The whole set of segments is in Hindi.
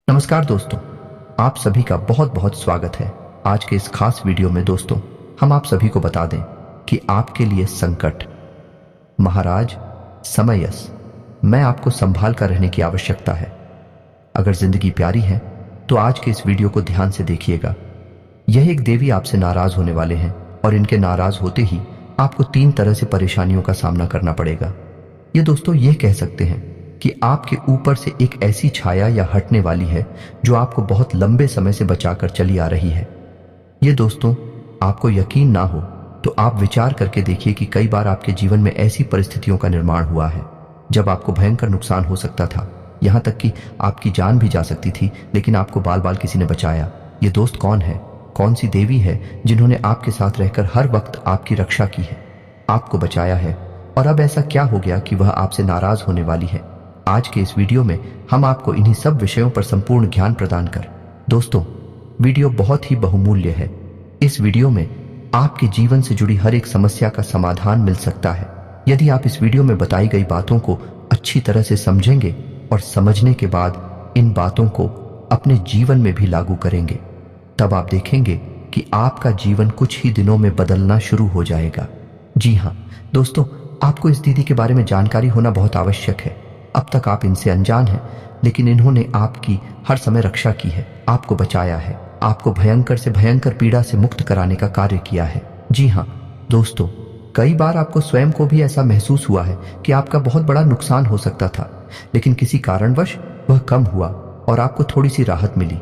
नमस्कार दोस्तों, आप सभी का बहुत बहुत स्वागत है। आज के इस खास वीडियो में दोस्तों हम आप सभी को बता दें कि आपके लिए संकट, महाराज, समयस, मैं आपको संभाल कर रहने की आवश्यकता है। अगर जिंदगी प्यारी है तो आज के इस वीडियो को ध्यान से देखिएगा। यह एक देवी आपसे नाराज होने वाले हैं और इनके नाराज होते ही आपको 3 तरह से परेशानियों का सामना करना पड़ेगा। ये दोस्तों ये कह सकते हैं कि आपके ऊपर से एक ऐसी छाया या हटने वाली है जो आपको बहुत लंबे समय से बचाकर चली आ रही है। ये दोस्तों आपको यकीन ना हो तो आप विचार करके देखिए कि कई बार आपके जीवन में ऐसी परिस्थितियों का निर्माण हुआ है जब आपको भयंकर नुकसान हो सकता था, यहाँ तक कि आपकी जान भी जा सकती थी, लेकिन आपको बाल बाल किसी ने बचाया। ये दोस्त कौन है, कौन सी देवी है जिन्होंने आपके साथ रहकर हर वक्त आपकी रक्षा की है, आपको बचाया है, और अब ऐसा क्या हो गया कि वह आपसे नाराज होने वाली है। आज के इस वीडियो में हम आपको इन्हीं सब विषयों पर संपूर्ण ज्ञान प्रदान कर। दोस्तों वीडियो बहुत ही बहुमूल्य है। इस वीडियो में आपके जीवन से जुड़ी हर एक समस्या का समाधान मिल सकता है यदि आप इस वीडियो में बताई गई बातों को अच्छी तरह से समझेंगे और समझने के बाद इन बातों को अपने जीवन में भी लागू करेंगे। तब आप देखेंगे कि आपका जीवन कुछ ही दिनों में बदलना शुरू हो जाएगा। जी हाँ दोस्तों, आपको इस दीदी के बारे में जानकारी होना बहुत आवश्यक है। अब तक आप इनसे अनजान हैं, लेकिन इन्होंने आपकी हर समय रक्षा की है, आपको बचाया है, आपको भयंकर से भयंकर पीड़ा से मुक्त कराने का कार्य किया है। जी हाँ दोस्तों, कई बार आपको स्वयं को भी ऐसा महसूस हुआ है कि आपका बहुत बड़ा नुकसान हो सकता था, लेकिन किसी कारणवश वह कम हुआ और आपको थोड़ी सी राहत मिली।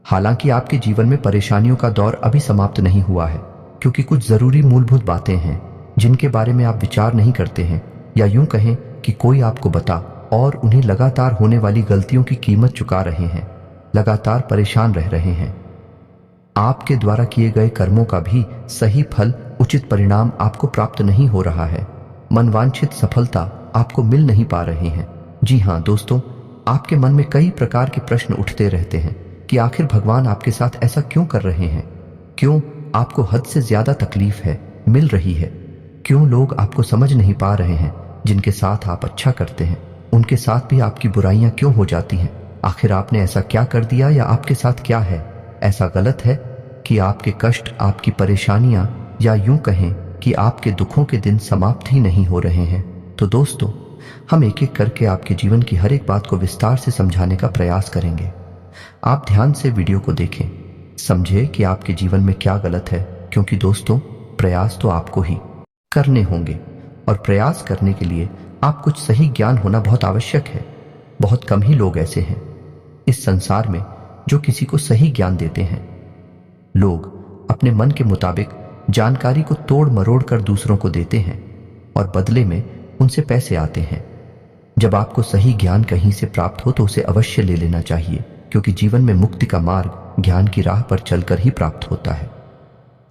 हालांकि आपके जीवन में परेशानियों का दौर अभी समाप्त नहीं हुआ है, क्योंकि कुछ जरूरी मूलभूत बातें हैं जिनके बारे में आप विचार नहीं करते हैं, या यूं कहें कि कोई आपको बता और उन्हें लगातार होने वाली गलतियों की कीमत चुका रहे हैं, लगातार परेशान रह रहे हैं। आपके द्वारा किए गए कर्मों का भी सही फल, उचित परिणाम आपको प्राप्त नहीं हो रहा है, मनवांछित सफलता आपको मिल नहीं पा रहे हैं। जी हाँ दोस्तों, आपके मन में कई प्रकार के प्रश्न उठते रहते हैं कि आखिर भगवान आपके साथ ऐसा क्यों कर रहे हैं, क्यों आपको हद से ज्यादा तकलीफ है मिल रही है, क्यों लोग आपको समझ नहीं पा रहे हैं, जिनके साथ आप अच्छा करते हैं उनके साथ भी आपकी बुराइयां क्यों हो जाती हैं। आखिर आपने ऐसा क्या कर दिया या आपके साथ क्या है ऐसा गलत है कि आपके कष्ट, आपकी परेशानियां, या यूं कहें कि आपके दुखों के दिन समाप्त ही नहीं हो रहे हैं। तो दोस्तों हम एक एक करके आपके जीवन की हर एक बात को विस्तार से समझाने का प्रयास करेंगे। आप ध्यान से वीडियो को देखें, समझे कि आपके जीवन में क्या गलत है, क्योंकि दोस्तों प्रयास तो आपको ही करने होंगे और प्रयास करने के लिए आप कुछ सही ज्ञान होना बहुत आवश्यक है। बहुत कम ही लोग ऐसे हैं इस संसार में जो किसी को सही ज्ञान देते हैं। लोग अपने मन के मुताबिक जानकारी को तोड़ मरोड़ कर दूसरों को देते हैं और बदले में उनसे पैसे आते हैं। जब आपको सही ज्ञान कहीं से प्राप्त हो तो उसे अवश्य ले लेना चाहिए, क्योंकि जीवन में मुक्ति का मार्ग ज्ञान की राह पर चलकर ही प्राप्त होता है।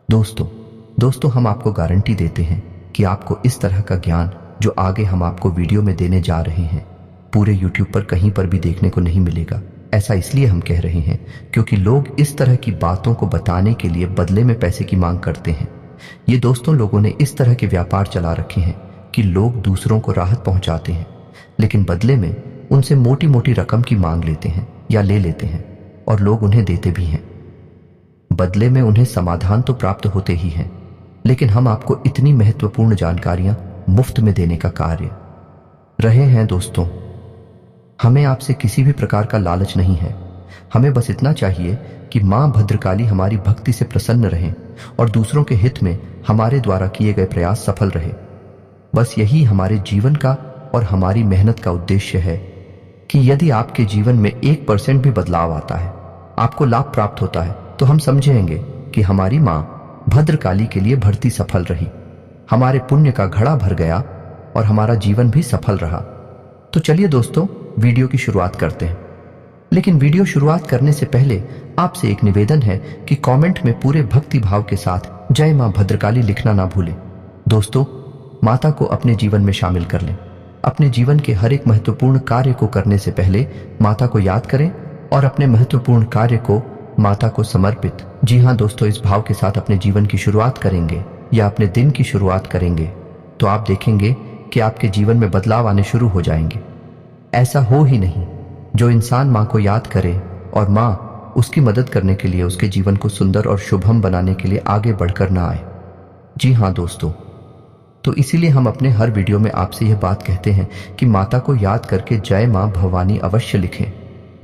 दोस्तों हम आपको गारंटी देते हैं कि आपको इस तरह का ज्ञान जो आगे हम आपको वीडियो में देने जा रहे हैं पूरे YouTube पर कहीं पर भी देखने को नहीं मिलेगा। ऐसा इसलिए हम कह रहे हैं क्योंकि लोग इस तरह की बातों को बताने के लिए बदले में पैसे की मांग करते हैं। ये दोस्तों लोगों ने इस तरह के व्यापार चला रखे हैं कि लोग दूसरों को राहत पहुंचाते हैं, लेकिन बदले में उनसे मोटी मोटी रकम की मांग लेते हैं या ले लेते हैं, और लोग उन्हें देते भी हैं। बदले में उन्हें समाधान तो प्राप्त होते ही हैं, लेकिन हम आपको इतनी महत्वपूर्ण जानकारियां मुफ्त में देने का कार्य रहे हैं। दोस्तों हमें आपसे किसी भी प्रकार का लालच नहीं है, हमें बस इतना चाहिए कि मां भद्रकाली हमारी भक्ति से प्रसन्न रहें और दूसरों के हित में हमारे द्वारा किए गए प्रयास सफल रहे। बस यही हमारे जीवन का और हमारी मेहनत का उद्देश्य है कि यदि आपके जीवन में 1% भी बदलाव आता है, आपको लाभ प्राप्त होता है, तो हम समझेंगे कि हमारी मां भद्रकाली के लिए भर्ती सफल रही, हमारे पुण्य का घड़ा भर गया और हमारा जीवन भी सफल रहा। तो चलिए दोस्तों वीडियो की शुरुआत करते हैं, लेकिन वीडियो शुरुआत करने से पहले आपसे एक निवेदन है कि कमेंट में पूरे भक्ति भाव के साथ जय मां भद्रकाली लिखना ना भूलें। दोस्तों माता को अपने जीवन में शामिल कर लें। अपने जीवन के हर एक महत्वपूर्ण कार्य को करने से पहले माता को याद करें और अपने महत्वपूर्ण कार्य को माता को समर्पित। जी हाँ दोस्तों, इस भाव के साथ अपने जीवन की शुरुआत करेंगे या अपने दिन की शुरुआत करेंगे तो आप देखेंगे कि आपके जीवन में बदलाव आने शुरू हो जाएंगे। ऐसा हो ही नहीं जो इंसान माँ को याद करे और माँ उसकी मदद करने के लिए, उसके जीवन को सुंदर और शुभम बनाने के लिए आगे बढ़कर ना आए। जी हाँ दोस्तों, तो इसीलिए हम अपने हर वीडियो में आपसे यह बात कहते हैं कि माता को याद करके जय माँ भवानी अवश्य लिखें।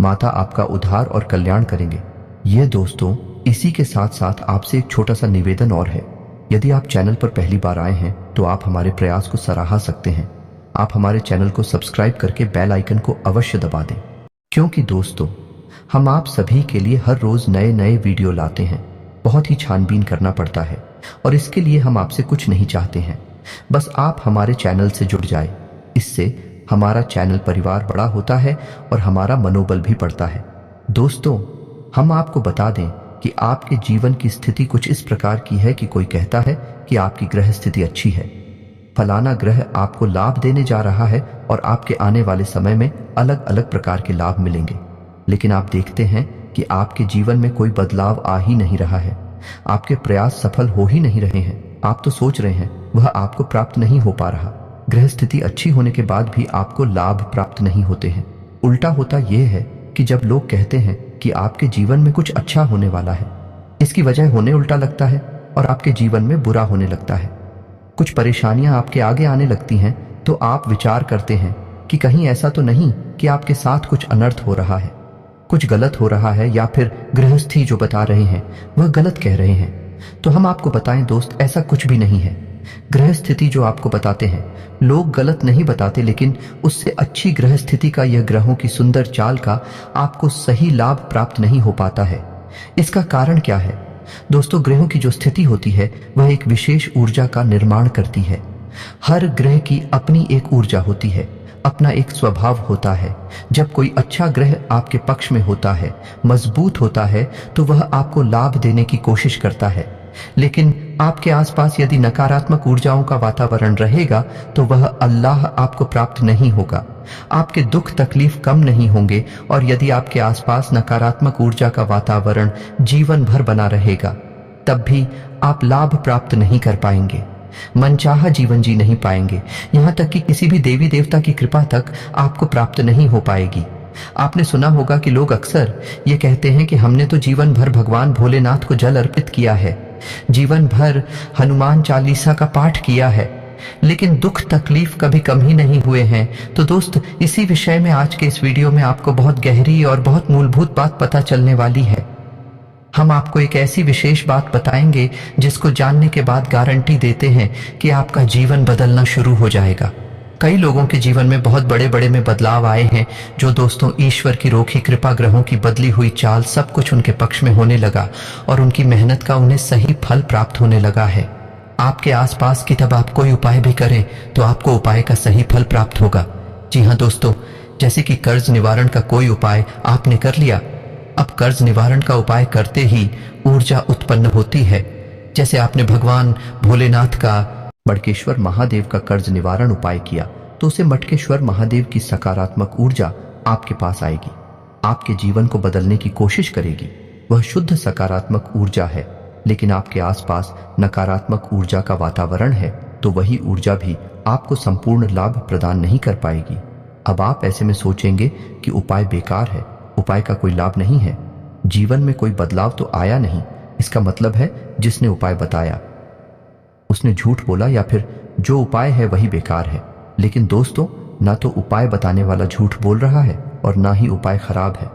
माता आपका उद्धार और कल्याण करेंगे। ये दोस्तों, इसी के साथ साथ आपसे एक छोटा सा निवेदन और है। यदि आप चैनल पर पहली बार आए हैं तो आप हमारे प्रयास को सराहा सकते हैं। आप हमारे चैनल को सब्सक्राइब करके बेल आइकन को अवश्य दबा दें, क्योंकि दोस्तों हम आप सभी के लिए हर रोज नए नए वीडियो लाते हैं। बहुत ही छानबीन करना पड़ता है और इसके लिए हम आपसे कुछ नहीं चाहते हैं, बस आप हमारे चैनल से जुड़ जाए। इससे हमारा चैनल परिवार बड़ा होता है और हमारा मनोबल भी बढ़ता है। दोस्तों, हम आपको बता दें कि आपके जीवन की स्थिति कुछ इस प्रकार की है कि कोई कहता है कि आपकी ग्रह स्थिति अच्छी है, फलाना ग्रह आपको लाभ देने जा रहा है और आपके आने वाले समय में अलग अलग प्रकार के लाभ मिलेंगे। लेकिन आप देखते हैं कि आपके जीवन में कोई बदलाव आ ही नहीं रहा है, आपके प्रयास सफल हो ही नहीं रहे हैं। आप तो सोच रहे हैं वह आपको प्राप्त नहीं हो पा रहा। ग्रह स्थिति अच्छी होने के बाद भी आपको लाभ प्राप्त नहीं होते हैं। उल्टा होता यह है कि जब लोग कहते हैं कि आपके जीवन में कुछ अच्छा होने वाला है, इसकी वजह होने उल्टा लगता है और आपके जीवन में बुरा होने लगता है। कुछ परेशानियां आपके आगे आने लगती हैं तो आप विचार करते हैं कि कहीं ऐसा तो नहीं कि आपके साथ कुछ अनर्थ हो रहा है, कुछ गलत हो रहा है, या फिर गृहस्थी जो बता रहे हैं वह गलत कह रहे हैं। तो हम आपको बताएं दोस्त, ऐसा कुछ भी नहीं है। ग्रह स्थिति जो आपको बताते हैं लोग गलत नहीं बताते, लेकिन उससे अच्छी ग्रह स्थिति का, यह ग्रहों की सुंदर चाल का आपको सही लाभ प्राप्त नहीं हो पाता है। इसका कारण क्या है दोस्तों? ग्रहों की जो स्थिति होती है वह एक विशेष ऊर्जा का निर्माण करती है। हर ग्रह की अपनी एक ऊर्जा होती है, अपना एक स्वभाव होता है। जब कोई अच्छा ग्रह आपके पक्ष में होता है, मजबूत होता है, तो वह आपको लाभ देने की कोशिश करता है। लेकिन आपके आसपास यदि नकारात्मक ऊर्जाओं का वातावरण रहेगा तो वह अल्लाह आपको प्राप्त नहीं होगा। आपके दुख तकलीफ कम नहीं होंगे, और यदि आपके आसपास नकारात्मक ऊर्जा का वातावरण जीवन भर बना रहेगा तब भी आप लाभ प्राप्त नहीं कर पाएंगे, मनचाहा जीवन जी नहीं पाएंगे। यहाँ तक कि किसी भी देवी देवता की कृपा तक आपको प्राप्त नहीं हो पाएगी। आपने सुना होगा कि लोग अक्सर ये कहते हैं कि हमने तो जीवन भर भगवान भोलेनाथ को जल अर्पित किया है, जीवन भर हनुमान चालीसा का पाठ किया है, लेकिन दुख तकलीफ कभी कम ही नहीं हुए हैं। तो दोस्त, इसी विषय में आज के इस वीडियो में आपको बहुत गहरी और बहुत मूलभूत बात पता चलने वाली है। हम आपको एक ऐसी विशेष बात बताएंगे जिसको जानने के बाद गारंटी देते हैं कि आपका जीवन बदलना शुरू हो जाएगा। कई लोगों के जीवन में बहुत बड़े बड़े में बदलाव आए हैं, जो दोस्तों ईश्वर की रोकी कृपा, ग्रहों की बदली हुई चाल, सब कुछ उनके पक्ष में होने लगा और उनकी मेहनत का उन्हें सही फल प्राप्त होने लगा है। आपके आसपास की तब आप कोई उपाय भी करें तो आपको उपाय का सही फल प्राप्त होगा। जी हाँ दोस्तों, जैसे कि कर्ज निवारण का कोई उपाय आपने कर लिया, अब कर्ज निवारण का उपाय करते ही ऊर्जा उत्पन्न होती है। जैसे आपने भगवान भोलेनाथ का, मटकेश्वर महादेव का कर्ज निवारण उपाय किया तो उसे मटकेश्वर महादेव की सकारात्मक ऊर्जा आपके पास आएगी, आपके जीवन को बदलने की कोशिश करेगी। वह शुद्ध सकारात्मक ऊर्जा है, लेकिन आपके आसपास नकारात्मक ऊर्जा का वातावरण है तो वही ऊर्जा भी आपको संपूर्ण लाभ प्रदान नहीं कर पाएगी। अब आप ऐसे में सोचेंगे कि उपाय बेकार है, उपाय का कोई लाभ नहीं है, जीवन में कोई बदलाव तो आया नहीं। इसका मतलब है जिसने उपाय बताया उसने झूठ बोला, या फिर जो उपाय है वही बेकार है। लेकिन दोस्तों, ना तो उपाय बताने वाला झूठ बोल रहा है और ना ही उपाय खराब है,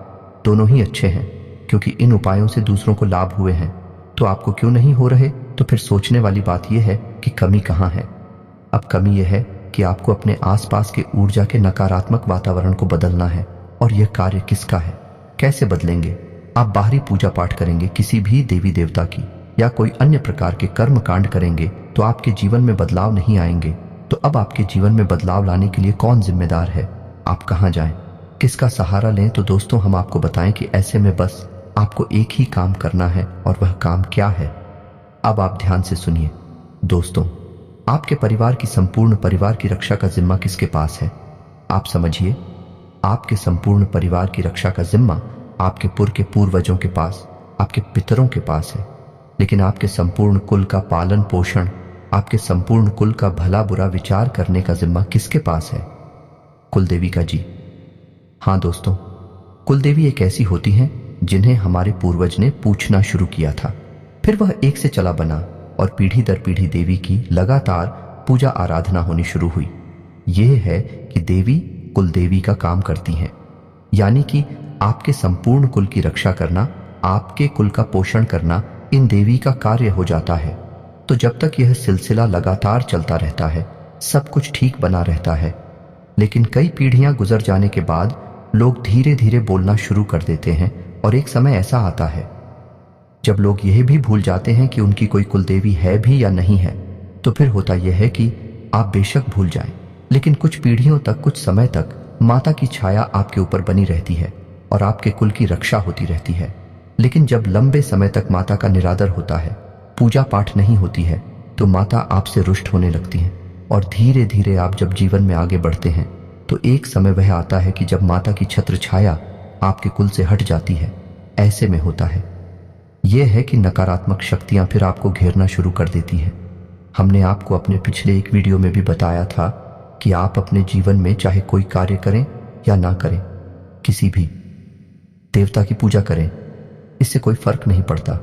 दोनों ही अच्छे हैं, क्योंकि इन उपायों से दूसरों को लाभ हुए हैं। तो आपको क्यों नहीं हो रहे? तो फिर सोचने वाली बात यह है कि कमी कहाँ है। अब कमी यह है कि आपको अपने आसपास के ऊर्जा के नकारात्मक वातावरण को बदलना है। और यह कार्य किसका है, कैसे बदलेंगे? आप बाहरी पूजा पाठ करेंगे किसी भी देवी देवता की, या कोई अन्य प्रकार के कर्म कांड करेंगे तो आपके जीवन में बदलाव नहीं आएंगे। तो अब आपके जीवन में बदलाव लाने के लिए कौन जिम्मेदार है? आप कहाँ जाएं, किसका सहारा लें? तो दोस्तों, हम आपको बताएं कि ऐसे में बस आपको एक ही काम करना है, और वह काम क्या है? अब आप ध्यान से सुनिए दोस्तों, आपके परिवार की, संपूर्ण परिवार की रक्षा का जिम्मा किसके पास है? आप समझिए, आपके संपूर्ण परिवार की रक्षा का जिम्मा आपके के पूर्वजों के पास, आपके पितरों के पास है। लेकिन आपके संपूर्ण कुल का पालन पोषण, आपके संपूर्ण कुल का भला बुरा विचार करने का जिम्मा किसके पास है? कुल देवी का। जी हाँ दोस्तों, कुलदेवी एक ऐसी होती हैं जिन्हें हमारे पूर्वज ने पूछना शुरू किया था, फिर वह एक से चला बना और पीढ़ी दर पीढ़ी देवी की लगातार पूजा आराधना होनी शुरू हुई। यह है कि देवी कुलदेवी का काम करती हैं, यानी कि आपके संपूर्ण कुल की रक्षा करना, आपके कुल का पोषण करना इन देवी का कार्य हो जाता है। तो जब तक यह सिलसिला लगातार चलता रहता है, सब कुछ ठीक बना रहता है। लेकिन कई पीढ़ियां गुजर जाने के बाद लोग धीरे धीरे बोलना शुरू कर देते हैं और एक समय ऐसा आता है जब लोग यह भी भूल जाते हैं कि उनकी कोई कुलदेवी है भी या नहीं है। तो फिर होता यह है कि आप बेशक भूल जाएं, लेकिन कुछ पीढ़ियों तक, कुछ समय तक माता की छाया आपके ऊपर बनी रहती है और आपके कुल की रक्षा होती रहती है। लेकिन जब लंबे समय तक माता का निरादर होता है, पूजा पाठ नहीं होती है, तो माता आपसे रुष्ट होने लगती हैं और धीरे धीरे आप जब जीवन में आगे बढ़ते हैं तो एक समय वह आता है कि जब माता की छत्र छाया आपके कुल से हट जाती है। ऐसे में होता है यह है कि नकारात्मक शक्तियां फिर आपको घेरना शुरू कर देती हैं। हमने आपको अपने पिछले एक वीडियो में भी बताया था कि आप अपने जीवन में चाहे कोई कार्य करें या ना करें, किसी भी देवता की पूजा करें, इससे कोई फर्क नहीं पड़ता।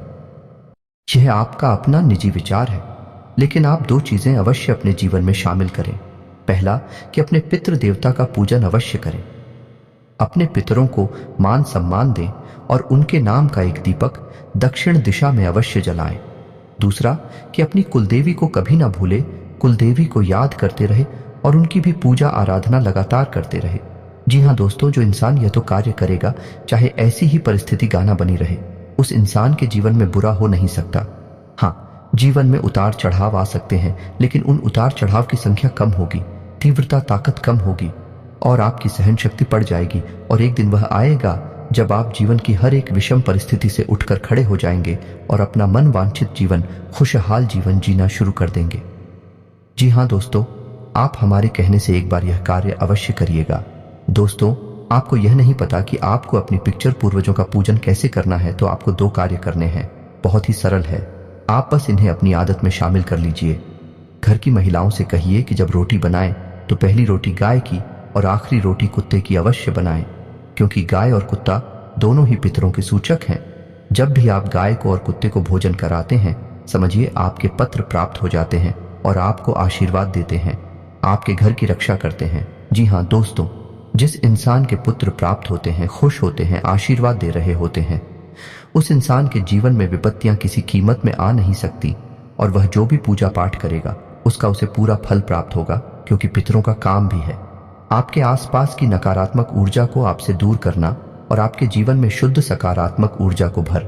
यह आपका अपना निजी विचार है, लेकिन आप दो चीजें अवश्य अपने जीवन में शामिल करें। पहला कि अपने पितृ देवता का पूजन अवश्य करें, अपने पितरों को मान सम्मान दें और उनके नाम का एक दीपक दक्षिण दिशा में अवश्य जलाएं। दूसरा कि अपनी कुलदेवी को कभी ना भूले, कुलदेवी को याद करते रहे और उनकी भी पूजा आराधना लगातार करते रहे। जी हाँ दोस्तों, जो इंसान यह तो कार्य करेगा, चाहे ऐसी ही परिस्थिति गाना बनी रहे, उस इंसान के जीवन में बुरा हो नहीं सकता। हाँ, जीवन में उतार चढ़ाव आ सकते हैं, लेकिन उन उतार चढ़ाव की संख्या कम होगी, तीव्रता ताकत कम होगी और आपकी सहन शक्ति पड़ जाएगी। और एक दिन वह आएगा जब आप जीवन की हर एक विषम परिस्थिति से उठकर खड़े हो जाएंगे और अपना मन वांछित जीवन, खुशहाल जीवन जीना शुरू कर देंगे। जी हाँ दोस्तों, आप हमारे कहने से एक बार यह कार्य अवश्य करिएगा। दोस्तों, आपको यह नहीं पता कि आपको अपनी पिक्चर पूर्वजों का पूजन कैसे करना है, तो आपको दो कार्य करने हैं। बहुत ही सरल है, आप बस इन्हें अपनी आदत में शामिल कर लीजिए। घर की महिलाओं से कहिए कि जब रोटी बनाएं तो पहली रोटी गाय की और आखिरी रोटी कुत्ते की अवश्य बनाएं, क्योंकि गाय और कुत्ता दोनों ही पितरों के सूचक हैं। जब भी आप गाय को और कुत्ते को भोजन कराते हैं, समझिए आपके पत्र प्राप्त हो जाते हैं और आपको आशीर्वाद देते हैं, आपके घर की रक्षा करते हैं। जी हाँ दोस्तों, जिस इंसान के पुत्र प्राप्त होते हैं, खुश होते हैं, आशीर्वाद दे रहे होते हैं, उस इंसान के जीवन में विपत्तियां किसी कीमत में आ नहीं सकती और वह जो भी पूजा पाठ करेगा उसका उसे पूरा फल प्राप्त होगा, क्योंकि पितरों का काम भी है आपके आसपास की नकारात्मक ऊर्जा को आपसे दूर करना और आपके जीवन में शुद्ध सकारात्मक ऊर्जा को भर।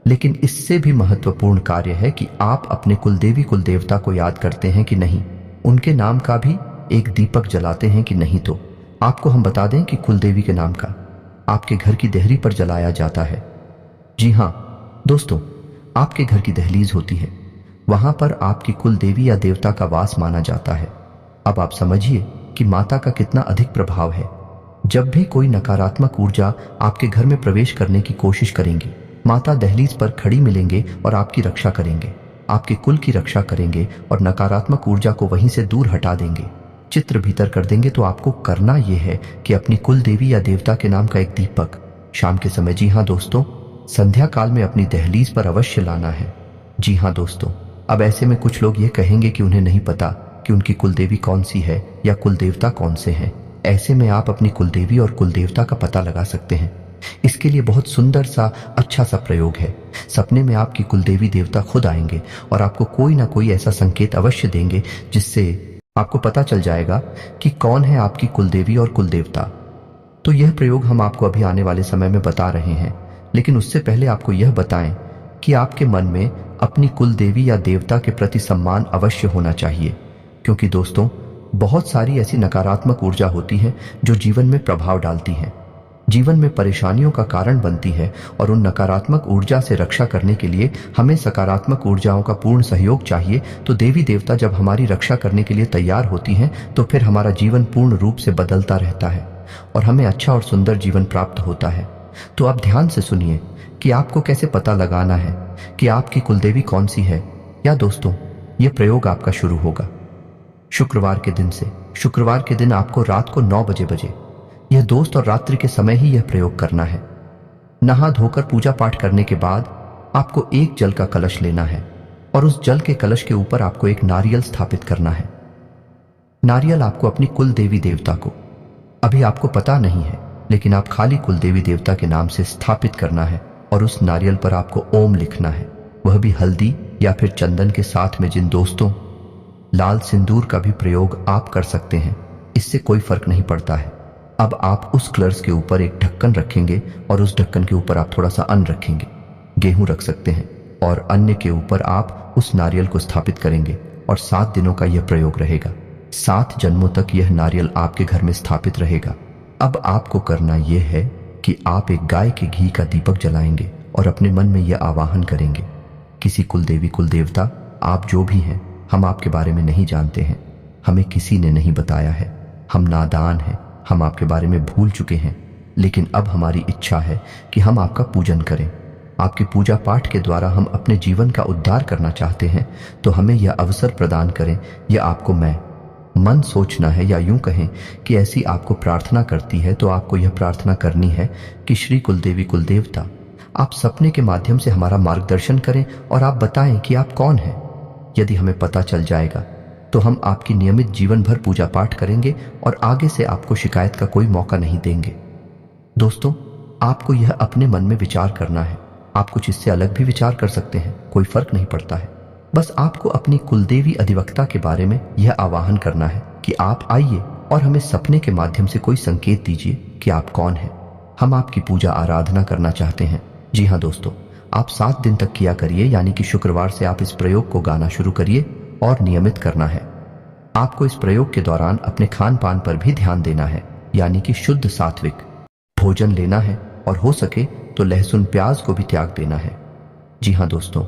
लेकिन इससे भी महत्वपूर्ण कार्य है कि आप अपने कुलदेवी कुलदेवता को याद करते हैं कि नहीं, उनके नाम का भी एक दीपक जलाते हैं कि नहीं। तो आपको हम बता दें कि कुलदेवी के नाम का आपके घर की देहरी पर जलाया जाता है। जी हाँ दोस्तों, आपके घर की दहलीज होती है, वहां पर आपकी कुलदेवी या देवता का वास माना जाता है। अब आप समझिए कि माता का कितना अधिक प्रभाव है। जब भी कोई नकारात्मक ऊर्जा आपके घर में प्रवेश करने की कोशिश करेंगी, माता दहलीज पर खड़ी मिलेंगे और आपकी रक्षा करेंगे, आपके कुल की रक्षा करेंगे और नकारात्मक ऊर्जा को वहीं से दूर हटा देंगे, चित्र भीतर कर देंगे। तो आपको करना यह है कि अपनी कुल देवी या देवता के नाम का एक दीपक शाम के समय, जी हाँ दोस्तों, संध्या काल में अपनी दहलीज पर अवश्य लाना है। जी हाँ दोस्तों, अब ऐसे में कुछ लोग ये कहेंगे कि उन्हें नहीं पता कि उनकी कुलदेवी कौन सी है या कुलदेवता कौन से हैं। ऐसे में आप अपनी कुलदेवी और कुलदेवता का पता लगा सकते हैं। इसके लिए बहुत सुंदर सा अच्छा सा प्रयोग है। सपने में आपकी कुलदेवी देवता खुद आएंगे और आपको कोई ना कोई ऐसा संकेत अवश्य देंगे जिससे आपको पता चल जाएगा कि कौन है आपकी कुलदेवी और कुलदेवता। तो यह प्रयोग हम आपको अभी आने वाले समय में बता रहे हैं, लेकिन उससे पहले आपको यह बताएं कि आपके मन में अपनी कुलदेवी या देवता के प्रति सम्मान अवश्य होना चाहिए, क्योंकि दोस्तों बहुत सारी ऐसी नकारात्मक ऊर्जा होती है जो जीवन में प्रभाव डालती है, जीवन में परेशानियों का कारण बनती है। और उन नकारात्मक ऊर्जा से रक्षा करने के लिए हमें सकारात्मक ऊर्जाओं का पूर्ण सहयोग चाहिए। तो देवी देवता जब हमारी रक्षा करने के लिए तैयार होती हैं, तो फिर हमारा जीवन पूर्ण रूप से बदलता रहता है और हमें अच्छा और सुंदर जीवन प्राप्त होता है। तो आप ध्यान से सुनिए कि आपको कैसे पता लगाना है कि आपकी कुलदेवी कौन सी है। या दोस्तों, यह प्रयोग आपका शुरू होगा शुक्रवार के दिन से। शुक्रवार के दिन आपको रात को 9 बजे यह दोस्त और रात्रि के समय ही यह प्रयोग करना है। नहा धोकर पूजा पाठ करने के बाद आपको एक जल का कलश लेना है और उस जल के कलश के ऊपर आपको एक नारियल स्थापित करना है। नारियल आपको अपनी कुल देवी देवता को, अभी आपको पता नहीं है, लेकिन आप खाली कुल देवी देवता के नाम से स्थापित करना है और उस नारियल पर आपको ओम लिखना है, वह भी हल्दी या फिर चंदन के साथ में। जिन दोस्तों, लाल सिंदूर का भी प्रयोग आप कर सकते हैं, इससे कोई फर्क नहीं पड़ता है। अब आप उस कलश के ऊपर एक ढक्कन रखेंगे और उस ढक्कन के ऊपर आप थोड़ा सा अन्न रखेंगे, गेहूं रख सकते हैं, और अन्य के ऊपर आप उस नारियल को स्थापित करेंगे और 7 दिनों का यह प्रयोग रहेगा। 7 जन्मों तक यह नारियल आपके घर में स्थापित रहेगा। अब आपको करना यह है कि आप एक गाय के घी का दीपक जलाएंगे और अपने मन में यह आवाहन करेंगे, किसी कुल देवी कुल देवता, आप जो भी हैं, हम आपके बारे में नहीं जानते हैं, हमें किसी ने नहीं बताया है, हम नादान हैं, हम आपके बारे में भूल चुके हैं, लेकिन अब हमारी इच्छा है कि हम आपका पूजन करें। आपकी पूजा पाठ के द्वारा हम अपने जीवन का उद्धार करना चाहते हैं, तो हमें यह अवसर प्रदान करें। यह आपको मैं मन सोचना है, या यूं कहें कि ऐसी आपको प्रार्थना करती है, तो आपको यह प्रार्थना करनी है कि श्री कुलदेवी कुलदेवता, आप सपने के माध्यम से हमारा मार्गदर्शन करें और आप बताएं कि आप कौन हैं। यदि हमें पता चल जाएगा तो हम आपकी नियमित जीवन भर पूजा पाठ करेंगे और आगे से आपको शिकायत का कोई मौका नहीं देंगे। दोस्तों, आपको यह अपने मन में विचार करना है। आप कुछ इससे अलग भी विचार कर सकते हैं, कोई फर्क नहीं पड़ता है। बस आपको अपनी कुलदेवी अधिवक्ता के बारे में यह आवाहन करना है कि आप आइए और हमें सपने के माध्यम से कोई संकेत दीजिए कि आप कौन हैं। हम आपकी पूजा आराधना करना चाहते हैं। जी हाँ दोस्तों, आप 7 दिन तक किया करिए, यानी कि शुक्रवार से आप इस प्रयोग को गाना शुरू करिए और नियमित करना है। आपको इस प्रयोग के दौरान अपने खान पान पर भी ध्यान देना है, यानी कि शुद्ध सात्विक भोजन लेना है और हो सके तो लहसुन प्याज को भी त्याग देना है। जी हाँ दोस्तों,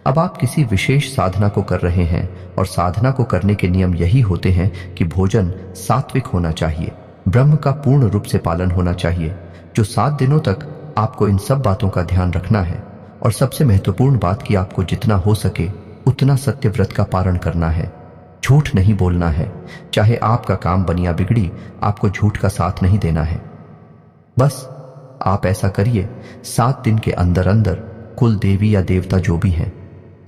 अब आप किसी विशेष साधना को कर रहे हैं और साधना को करने के नियम यही होते हैं कि भोजन सात्विक होना चाहिए, ब्रह्म का पूर्ण रूप से पालन होना चाहिए। जो 7 दिनों तक आपको इन सब बातों का ध्यान रखना है, और सबसे महत्वपूर्ण बात कि आपको जितना हो सके उतना सत्य व्रत का पालन करना है। झूठ नहीं बोलना है, चाहे आपका काम बनिया बिगड़ी, आपको झूठ का साथ नहीं देना है। बस आप ऐसा करिए। 7 दिन के अंदर अंदर कुल देवी या देवता जो भी हैं,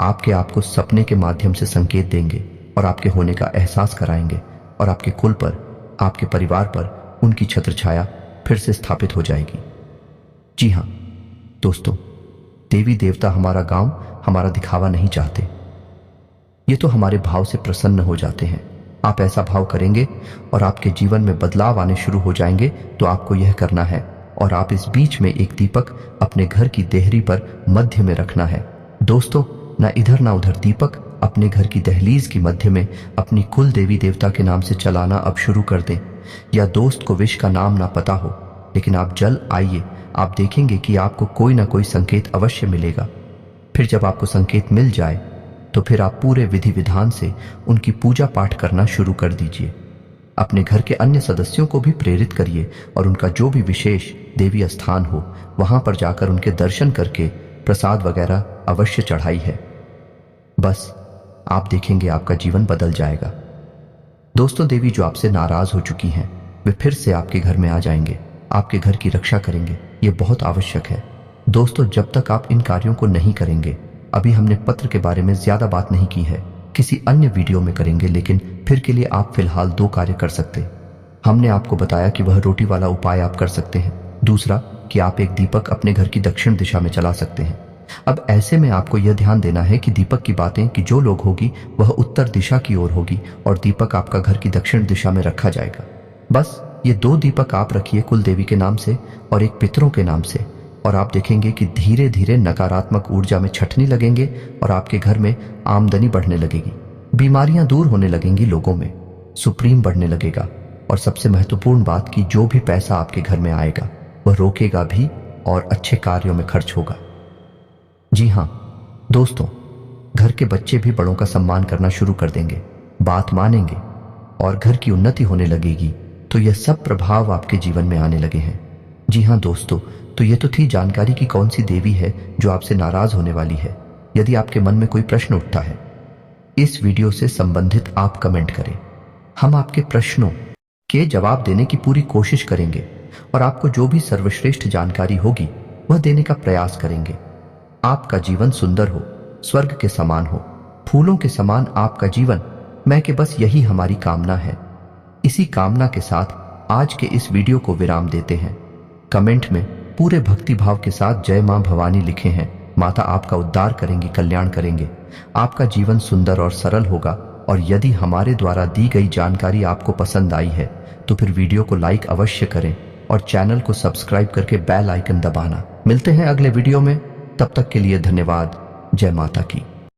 आपके आपको सपने के माध्यम से संकेत देंगे और आपके होने का एहसास कराएंगे, और आपके कुल पर, आपके परिवार पर उनकी छत्र छाया फिर से स्थापित हो जाएगी। जी हाँ दोस्तों, देवी देवता हमारा गांव, हमारा दिखावा नहीं चाहते, ये तो हमारे भाव से प्रसन्न हो जाते हैं। आप ऐसा भाव करेंगे और आपके जीवन में बदलाव आने शुरू हो जाएंगे। तो आपको यह करना है, और आप इस बीच में एक दीपक अपने घर की देहरी पर मध्य में रखना है। दोस्तों, ना इधर ना उधर दीपक अपने घर की दहलीज की मध्य में अपनी कुल देवी देवता के नाम से चलाना अब शुरू कर दें। या दोस्त को विष का नाम ना पता हो, लेकिन आप जल आइए, आप देखेंगे कि आपको कोई ना कोई संकेत अवश्य मिलेगा। फिर जब आपको संकेत मिल जाए तो फिर आप पूरे विधि विधान से उनकी पूजा पाठ करना शुरू कर दीजिए। अपने घर के अन्य सदस्यों को भी प्रेरित करिए और उनका जो भी विशेष देवी स्थान हो, वहां पर जाकर उनके दर्शन करके प्रसाद वगैरह अवश्य चढ़ाई है। बस आप देखेंगे आपका जीवन बदल जाएगा। दोस्तों, देवी जो आपसे नाराज हो चुकी हैं, वे फिर से आपके घर में आ जाएंगे, आपके घर की रक्षा करेंगे। ये बहुत आवश्यक है। दोस्तों, जब तक आप इन कार्यों को नहीं करेंगे, अभी हमने पत्र के बारे में ज्यादा बात नहीं की है, किसी अन्य वीडियो में करेंगे, लेकिन फिर के लिए आप फिलहाल 2 कार्य कर सकते हैं। हमने आपको बताया कि वह रोटी वाला उपाय आप कर सकते हैं। दूसरा कि आप एक दीपक अपने घर की दक्षिण दिशा में चला सकते हैं। अब ऐसे में आपको यह ध्यान देना है कि दीपक की बातें कि जो लोग होगी वह उत्तर दिशा की ओर होगी और दीपक आपका घर की दक्षिण दिशा में रखा जाएगा। बस ये 2 दीपक आप रखिए कुल देवी के नाम से और एक पितरों के नाम से, और आप देखेंगे कि धीरे धीरे नकारात्मक ऊर्जा में छटने लगेंगे और आपके घर में आमदनी बढ़ने लगेगी, बीमारियां दूर होने लगेंगी, लोगों में सुप्रीम बढ़ने लगेगा, और सबसे महत्वपूर्ण बात कि जो भी पैसा आपके घर में आएगा वह रोकेगा भी और अच्छे कार्यों में खर्च होगा। जी हाँ दोस्तों, घर के बच्चे भी बड़ों का सम्मान करना शुरू कर देंगे, बात मानेंगे और घर की उन्नति होने लगेगी। तो यह सब प्रभाव आपके जीवन में आने लगे हैं। जी हाँ दोस्तों, तो ये तो थी जानकारी की कौन सी देवी है जो आपसे नाराज होने वाली है। यदि आपके मन में कोई प्रश्न उठता है, इस वीडियो से संबंधित आप कमेंट करें। हम आपके प्रश्नों के जवाब देने की पूरी कोशिश करेंगे और आपको जो भी सर्वश्रेष्ठ जानकारी होगी वह देने का प्रयास करेंगे। आपका जीवन सुंदर हो, स्वर्ग के समान हो, फूलों के समान आपका जीवन, मैं के बस यही हमारी कामना है। इसी कामना के साथ आज के इस वीडियो को विराम देते हैं। कमेंट में पूरे भक्ति भाव के साथ जय मां भवानी लिखे हैं। माता आपका उद्धार करेंगी, कल्याण करेंगे, आपका जीवन सुंदर और सरल होगा। और यदि हमारे द्वारा दी गई जानकारी आपको पसंद आई है तो फिर वीडियो को लाइक अवश्य करें और चैनल को सब्सक्राइब करके बेल आइकन दबाना। मिलते हैं अगले वीडियो में, तब तक के लिए धन्यवाद। जय माता की।